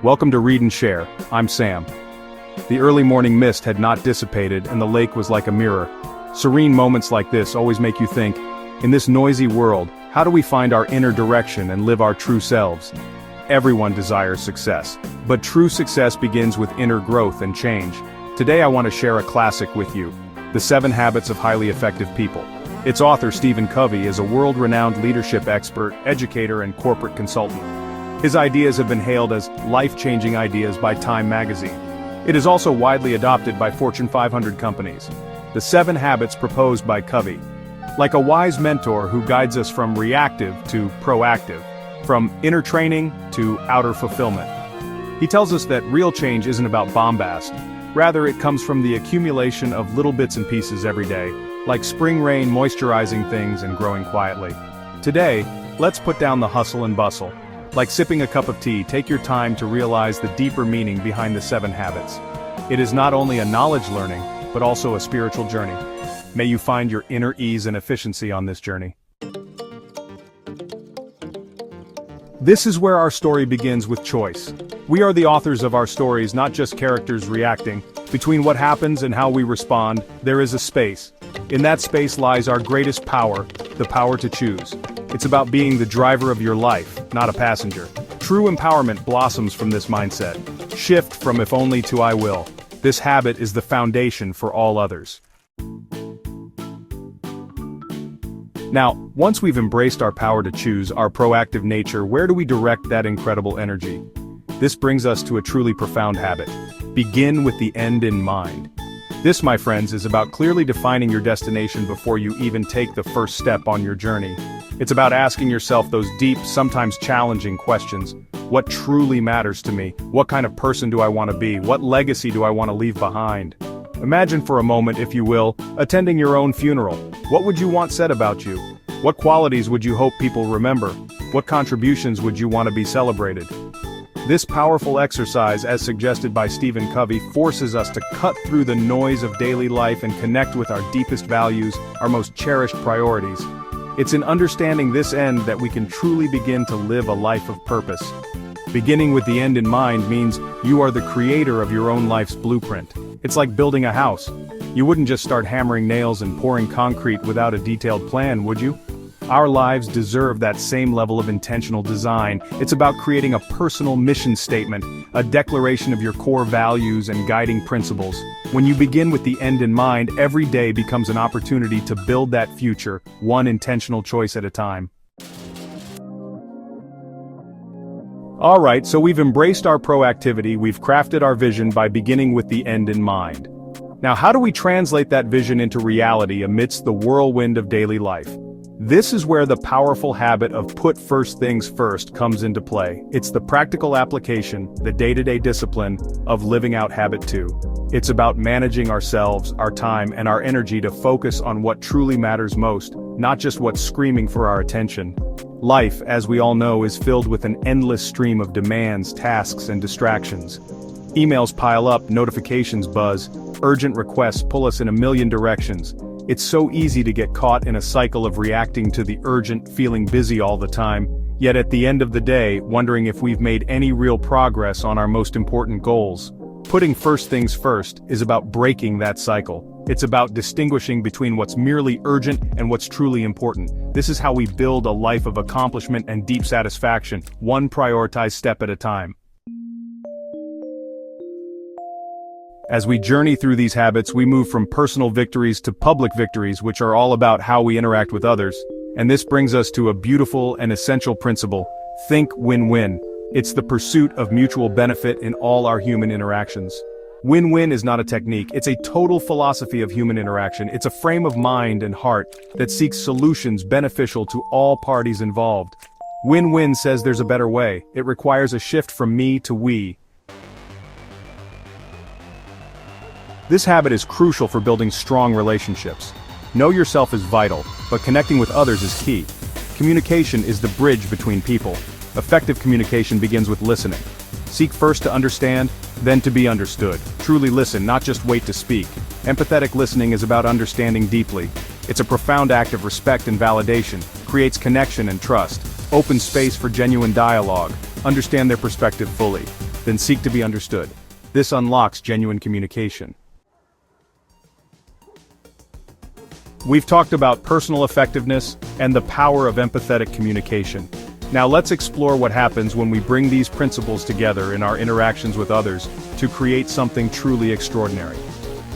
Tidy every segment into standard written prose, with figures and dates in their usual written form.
Welcome to Read and Share. I'm Sam. The early morning mist had not dissipated and the lake was like a mirror. Serene moments like this always make you think, in this noisy world, how do we find our inner direction and live our true selves? Everyone desires success, but true success begins with inner growth and change. Today I want to share a classic with you, The 7 Habits of Highly Effective People. Its author Stephen Covey is a world-renowned leadership expert, educator and corporate consultant. His ideas have been hailed as life-changing ideas by Time magazine. It is also widely adopted by Fortune 500 companies. The 7 habits proposed by Covey. Like a wise mentor who guides us from reactive to proactive, from inner training to outer fulfillment. He tells us that real change isn't about bombast. Rather, it comes from the accumulation of little bits and pieces every day, like spring rain moisturizing things and growing quietly. Today, let's put down the hustle and bustle. Like sipping a cup of tea, take your time to realize the deeper meaning behind the 7 habits. It is not only a knowledge learning, but also a spiritual journey. May you find your inner ease and efficiency on this journey. This is where our story begins with choice. We are the authors of our stories, not just characters reacting. Between what happens and how we respond, there is a space. In that space lies our greatest power, the power to choose. It's about being the driver of your life, not a passenger. True empowerment blossoms from this mindset. Shift from if only to I will. This habit is the foundation for all others. Now, once we've embraced our power to choose, our proactive nature, where do we direct that incredible energy? This brings us to a truly profound habit. Begin with the end in mind. This, my friends, is about clearly defining your destination before you even take the first step on your journey. It's about asking yourself those deep, sometimes challenging questions. What truly matters to me? What kind of person do I want to be? What legacy do I want to leave behind? Imagine for a moment, if you will, attending your own funeral. What would you want said about you? What qualities would you hope people remember? What contributions would you want to be celebrated? This powerful exercise, as suggested by Stephen Covey, forces us to cut through the noise of daily life and connect with our deepest values, our most cherished priorities. It's in understanding this end that we can truly begin to live a life of purpose. Beginning with the end in mind means you are the creator of your own life's blueprint. It's like building a house. You wouldn't just start hammering nails and pouring concrete without a detailed plan, would you? Our lives deserve that same level of intentional design. It's about creating a personal mission statement, a declaration of your core values and guiding principles. When you begin with the end in mind, every day becomes an opportunity to build that future, one intentional choice at a time. Alright, so we've embraced our proactivity, we've crafted our vision by beginning with the end in mind. Now, how do we translate that vision into reality amidst the whirlwind of daily life? This is where the powerful habit of put first things first comes into play. It's the practical application, the day-to-day discipline, of living out habit 2. It's about managing ourselves, our time, and our energy to focus on what truly matters most, not just what's screaming for our attention. Life, as we all know, is filled with an endless stream of demands, tasks, and distractions. Emails pile up, notifications buzz, urgent requests pull us in a million directions. It's so easy to get caught in a cycle of reacting to the urgent, feeling busy all the time, yet at the end of the day, wondering if we've made any real progress on our most important goals. Putting first things first is about breaking that cycle. It's about distinguishing between what's merely urgent and what's truly important. This is how we build a life of accomplishment and deep satisfaction, one prioritized step at a time. As we journey through these habits, we move from personal victories to public victories, which are all about how we interact with others. And this brings us to a beautiful and essential principle: think win-win. It's the pursuit of mutual benefit in all our human interactions. Win-win is not a technique, it's a total philosophy of human interaction. It's a frame of mind and heart that seeks solutions beneficial to all parties involved. Win-win says there's a better way. It requires a shift from me to we. This habit is crucial for building strong relationships. Know yourself is vital, but connecting with others is key. Communication is the bridge between people. Effective communication begins with listening. Seek first to understand, then to be understood. Truly listen, not just wait to speak. Empathetic listening is about understanding deeply. It's a profound act of respect and validation, creates connection and trust, opens space for genuine dialogue, understand their perspective fully. then seek to be understood. This unlocks genuine communication. We've talked about personal effectiveness and the power of empathetic communication. Now let's explore what happens when we bring these principles together in our interactions with others to create something truly extraordinary.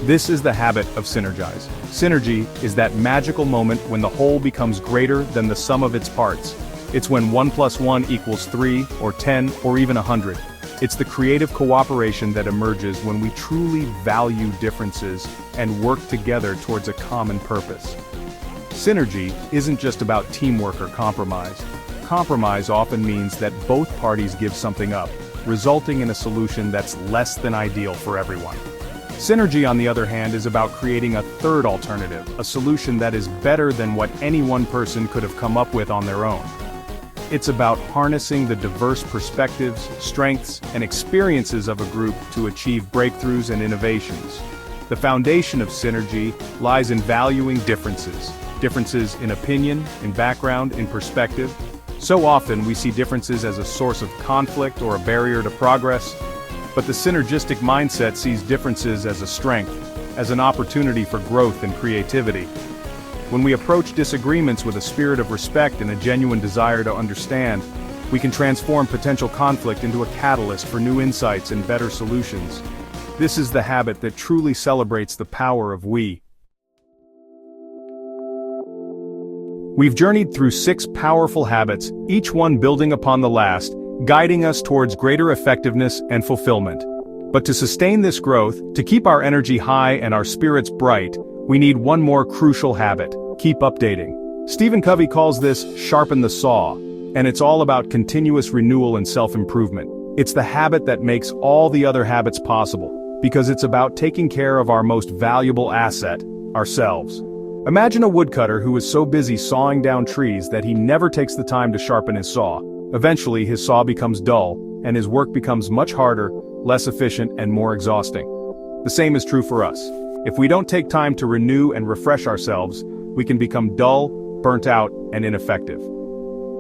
This is the habit of synergize. Synergy is that magical moment when the whole becomes greater than the sum of its parts. It's when 1 + 1 = 3, or 10, or even 100. It's the creative cooperation that emerges when we truly value differences and work together towards a common purpose. Synergy isn't just about teamwork or compromise. Compromise often means that both parties give something up, resulting in a solution that's less than ideal for everyone. Synergy, on the other hand, is about creating a third alternative, a solution that is better than what any one person could have come up with on their own. It's about harnessing the diverse perspectives, strengths, and experiences of a group to achieve breakthroughs and innovations. The foundation of synergy lies in valuing differences. Differences in opinion, in background, in perspective. So often we see differences as a source of conflict or a barrier to progress, but the synergistic mindset sees differences as a strength, as an opportunity for growth and creativity. When we approach disagreements with a spirit of respect and a genuine desire to understand, we can transform potential conflict into a catalyst for new insights and better solutions. This is the habit that truly celebrates the power of we. We've journeyed through 6 powerful habits, each one building upon the last, guiding us towards greater effectiveness and fulfillment. But to sustain this growth, to keep our energy high and our spirits bright, we need one more crucial habit: keep updating. Stephen Covey calls this sharpen the saw, and it's all about continuous renewal and self-improvement. It's the habit that makes all the other habits possible, because it's about taking care of our most valuable asset, ourselves. Imagine a woodcutter who is so busy sawing down trees that he never takes the time to sharpen his saw. Eventually, his saw becomes dull, and his work becomes much harder, less efficient, and more exhausting. The same is true for us. If we don't take time to renew and refresh ourselves, we can become dull, burnt out, and ineffective.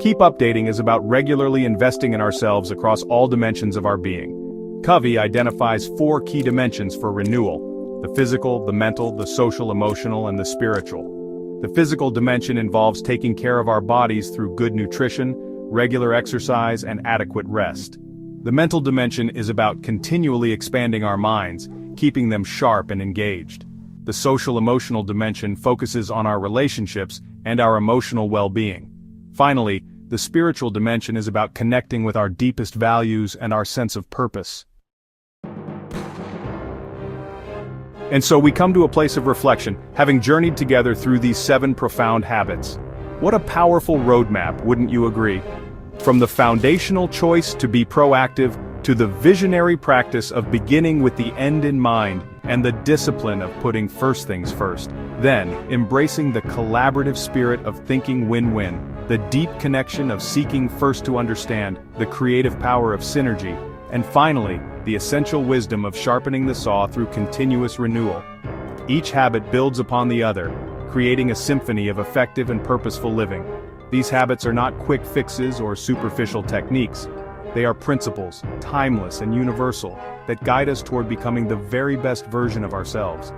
Keep updating is about regularly investing in ourselves across all dimensions of our being. Covey identifies 4 key dimensions for renewal: the physical, the mental, the social, emotional, and the spiritual. The physical dimension involves taking care of our bodies through good nutrition, regular exercise, and adequate rest. The mental dimension is about continually expanding our minds, keeping them sharp and engaged. The social-emotional dimension focuses on our relationships and our emotional well-being. Finally, the spiritual dimension is about connecting with our deepest values and our sense of purpose. And so we come to a place of reflection, having journeyed together through these 7 profound habits. What a powerful roadmap, wouldn't you agree? From the foundational choice to be proactive, to the visionary practice of beginning with the end in mind, and the discipline of putting first things first. Then, embracing the collaborative spirit of thinking win-win, the deep connection of seeking first to understand, the creative power of synergy, and finally, the essential wisdom of sharpening the saw through continuous renewal. Each habit builds upon the other, creating a symphony of effective and purposeful living. These habits are not quick fixes or superficial techniques. They are principles, timeless and universal, that guide us toward becoming the very best version of ourselves.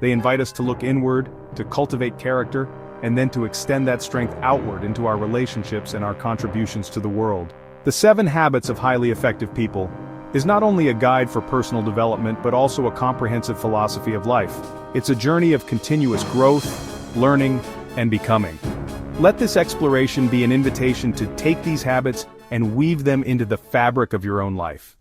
They invite us to look inward, to cultivate character, and then to extend that strength outward into our relationships and our contributions to the world. The 7 Habits of Highly Effective People is not only a guide for personal development but also a comprehensive philosophy of life. It's a journey of continuous growth, learning, and becoming. Let this exploration be an invitation to take these habits and weave them into the fabric of your own life.